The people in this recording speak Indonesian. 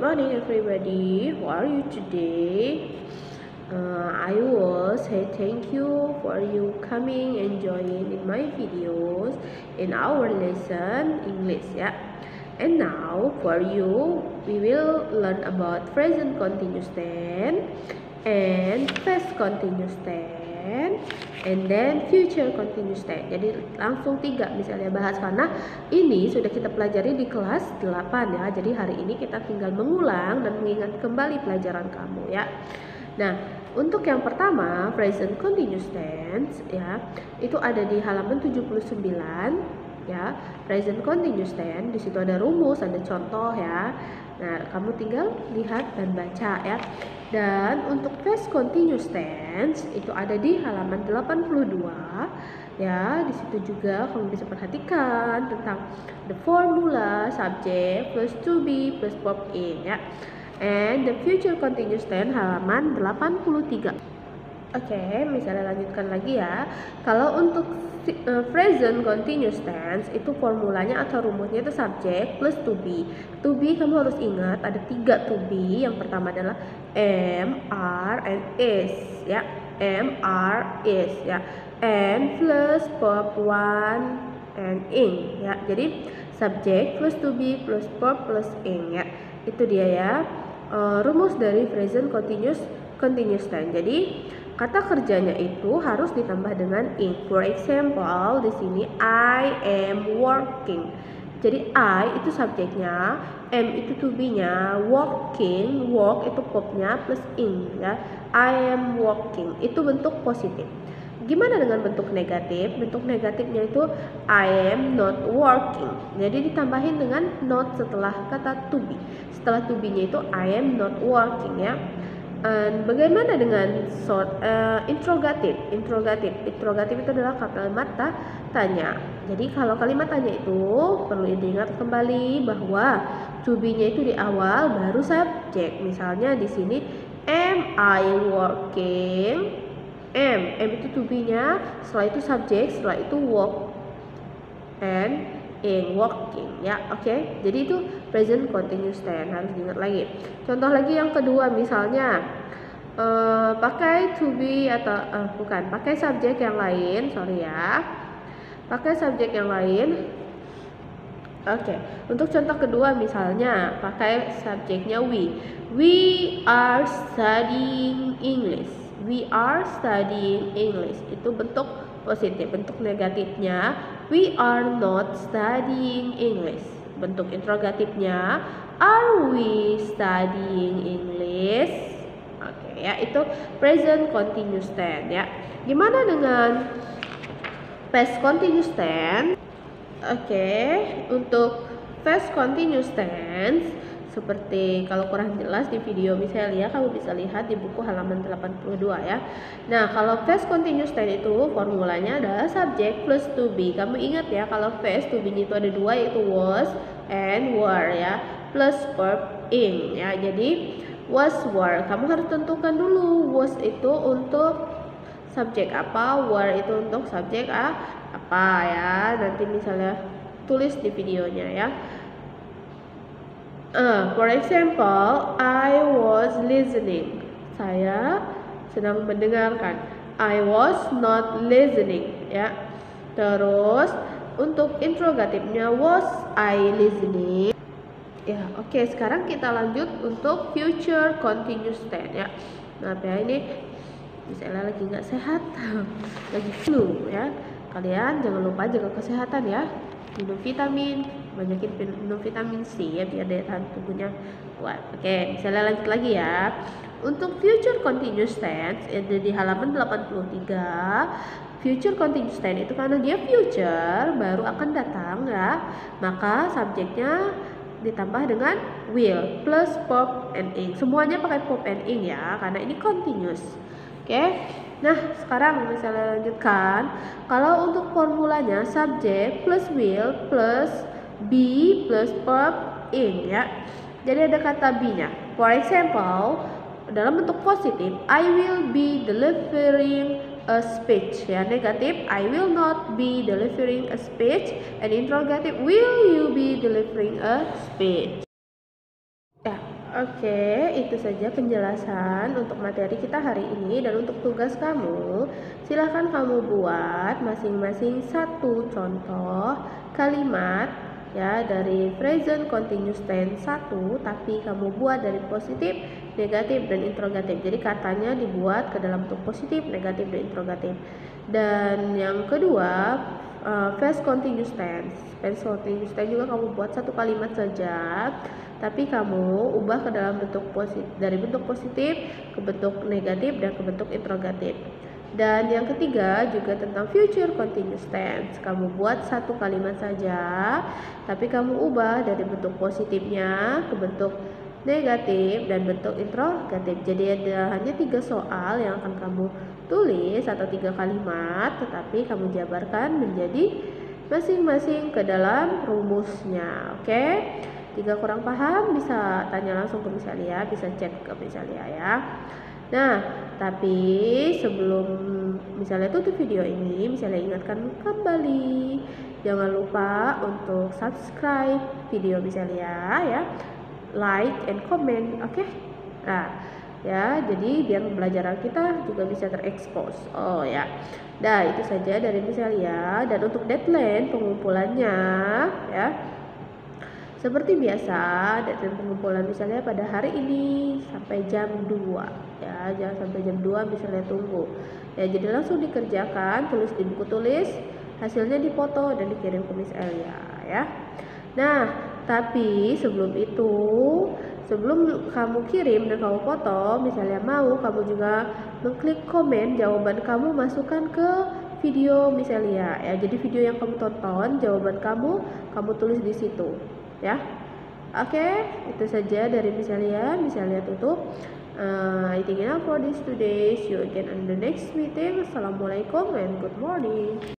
morning everybody. How are you today? I will say thank you for you coming and joining in my videos in our lesson English, yeah. And now for you, we will learn about present continuous tense and past continuous tense and then future continuous tense. Jadi langsung 3 misalnya bahas, karena ini sudah kita pelajari di kelas 8 ya. Jadi hari ini kita tinggal mengulang dan mengingat kembali pelajaran kamu ya. Nah, untuk yang pertama present continuous tense ya, itu ada di halaman 79 ya. Present continuous tense, di situ ada rumus, ada contoh ya. Nah, kamu tinggal lihat dan baca ya. Dan untuk past continuous tense itu ada di halaman 82 ya. Di situ juga kamu bisa perhatikan tentang the formula, subject plus to be plus verb in ya. And the future continuous tense halaman 83. Oke, misalnya lanjutkan lagi ya. Kalau untuk present continuous tense itu formulanya atau rumusnya itu subject plus to be. To be kamu harus ingat ada 3 to be. Yang pertama adalah am, are, and is ya. Am, are, is ya. And plus verb one and ing ya. Jadi subject plus to be plus verb plus ing ya. Itu dia ya. Rumus dari present continuous tense. Jadi kata kerjanya itu harus ditambah dengan ing. For example, di sini I am working. Jadi I itu subjeknya, am itu to be-nya, working, work itu verb-nya plus ing ya. I am working. Itu bentuk positif. Gimana dengan bentuk negatif? Bentuk negatifnya itu I am not working. Jadi ditambahin dengan not setelah kata to be. Setelah to be-nya itu I am not working ya. Bagaimana dengan interrogatif? Interrogatif itu adalah kalimat tanya. Jadi kalau kalimat tanya itu perlu diingat kembali bahwa to be-nya itu di awal baru subjek. Misalnya di sini am I working? Am itu to be-nya, setelah itu subjek, setelah itu work and in working ya. Oke. Jadi itu present continuous tense, harus diingat lagi. Contoh lagi yang kedua, misalnya pakai to be atau pakai subjek yang lain, pakai subjek yang lain. Oke. Untuk contoh kedua misalnya pakai subjeknya we are studying English. We are studying English. Itu bentuk positif. Bentuk negatifnya we are not studying English. Bentuk interrogatifnya are we studying English? Oke ya, itu present continuous tense ya. Gimana dengan past continuous tense? Oke, untuk past continuous tense seperti kalau kurang jelas di video misalnya kamu bisa lihat di buku halaman 82 ya. Nah, kalau past continuous tense itu formulanya adalah subject plus to be. Kamu ingat ya, kalau past to be itu ada 2, yaitu was and were ya, plus verb in ya. Jadi was, were, kamu harus tentukan dulu was itu untuk subjek apa, were itu untuk subjek apa ya. Nanti misalnya tulis di videonya ya. For example, I was listening. Saya sedang mendengarkan. I was not listening ya. Terus untuk interrogatifnya was I listening. Ya, oke. Sekarang kita lanjut untuk future continuous tense ya. Maaf ya, ini misalnya lagi nggak sehat, lagi flu ya. Kalian jangan lupa jaga kesehatan ya. Minum vitamin, banyakin minum vitamin C ya biar daya tahan tubuhnya kuat. Oke, misalnya lanjut lagi ya. Untuk future continuous tense ada di halaman 83. Future continuous tense itu karena dia future, baru akan datang ya, maka subjeknya ditambah dengan will plus verb and ing. Semuanya pakai verb and ing ya, karena ini continuous. Oke. Nah, sekarang misalnya lanjutkan. Kalau untuk formulanya subject plus will plus be plus verb in ya. Jadi ada kata be-nya. For example, dalam bentuk positif, I will be delivering a speech ya. Negatif, I will not be delivering a speech. And interrogative, will you be delivering a speech? Ya, Oke, itu saja penjelasan untuk materi kita hari ini, dan untuk tugas kamu, silahkan kamu buat masing-masing satu contoh kalimat ya dari present continuous tense 1, tapi kamu buat dari positif, negatif, dan interrogatif. Jadi katanya dibuat ke dalam bentuk positif, negatif, dan interrogatif. Dan yang kedua, past continuous tense. Past continuous tense juga kamu buat satu kalimat saja, tapi kamu ubah ke dalam bentuk positif, dari bentuk positif ke bentuk negatif dan ke bentuk interrogatif. Dan yang ketiga juga tentang future continuous tense. Kamu buat satu kalimat saja, tapi kamu ubah dari bentuk positifnya ke bentuk negatif dan bentuk interrogatif. Jadi ada hanya 3 soal yang akan kamu tulis atau 3 kalimat, tetapi kamu jabarkan menjadi masing-masing ke dalam rumusnya. Oke? Jika kurang paham bisa tanya langsung ke Miss Alia, bisa chat ke Miss Alia ya. Nah, tapi sebelum misalnya tutup video ini, misalnya ingatkan kembali, jangan lupa untuk subscribe video misalnya ya, like and comment, oke? Nah, ya, jadi biar pembelajaran kita juga bisa terekspos. Oh ya. Nah, itu saja dari misalnya, dan untuk deadline pengumpulannya ya. Seperti biasa, deadline pengumpulan misalnya pada hari ini sampai jam 2 ya, jangan sampai jam 2 misalnya tunggu. Ya, jadi langsung dikerjakan, tulis di buku tulis, hasilnya dipoto dan dikirim ke Miss Elia ya. Nah, tapi sebelum itu, sebelum kamu kirim dan kamu foto, misalnya mau kamu juga mengklik komen jawaban kamu, masukkan ke video misalnya ya. Jadi video yang kamu tonton, jawaban kamu tulis di situ ya. Oke, itu saja dari misalnya tutup. I think enough for this today. See you again on the next meeting. Assalamualaikum and good morning.